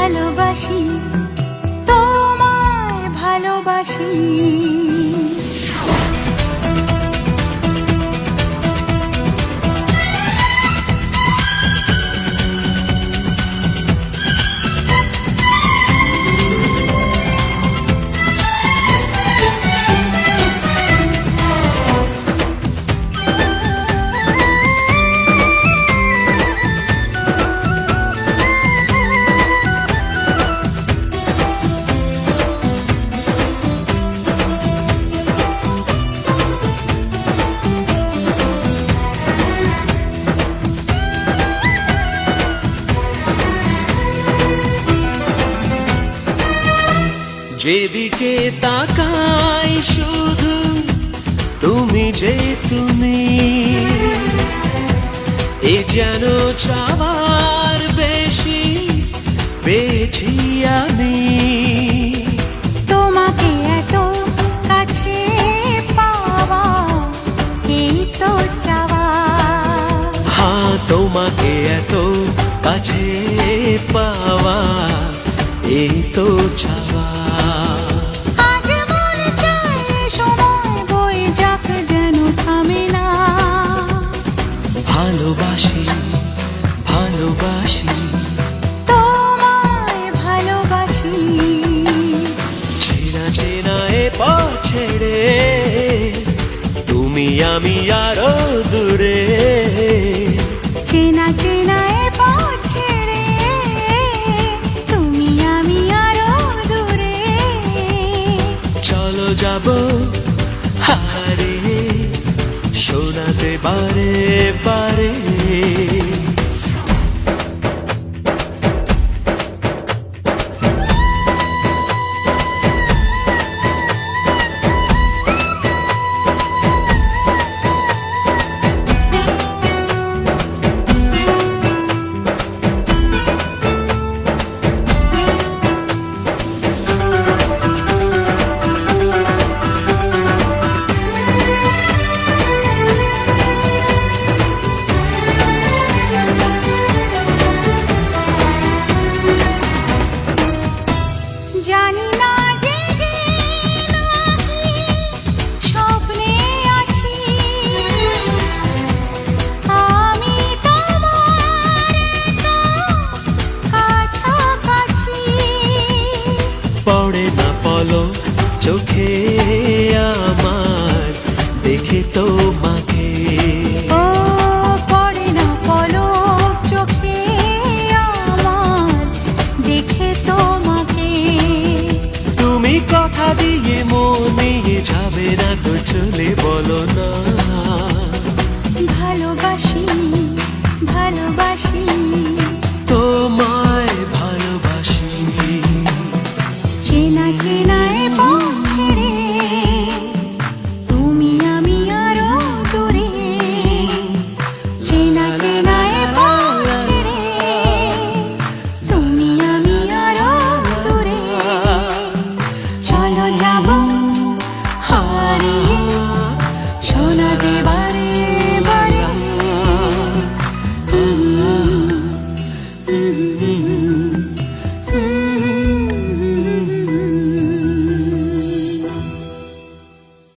ভালোবাসি, তোমায় ভালোবাসি। যেদিকে তাকাই শুধু তুমি যে তুমি, এ যেন চাওয়ার বেশি পেয়েছি আমি। তোমাকে এত কাছে পাওয়া এই তো চাওয়া। হ্যাঁ, তোমাকে এত কাছে পাওয়া এই তো চাওয়া। আজ মনে চায় সময় বয়ে যাক যেন থামে না। ভালোবাসি ভালোবাসি তোমায় ভালোবাসি। চেনা চেনা এ পথ ছেড়ে তুমি আমি আরো দূরে। চেনা চেনা এ পথ ছেড়ে তুমি আমি আরো দূরে। চলো যাব হারিয়ে শোনাতে বারে বারে। জানি না জেগে নাকি স্বপ্নে আছি, আমি তোমার এত কাছাকাছি। পড়ে না পলক চোখে আমার দেখে তোমাকে। ও পড়ে না পলক চোখে আমার দেখে তোমাকে। তুমি কথা দিয়ে মন নিয়ে যাবে না তো চলে বলো না। ভালোবাসি ভালোবাসি তোমায় ভালোবাসি। চেনা চেনা এ পথ ছেড়ে তুমি আমি আরো দূরে। চেনা চেনা এ পথ ছেড়ে তুমি আমি আরো দূরে। চলো যাব হারিয়ে শোনাতে বারে বারে।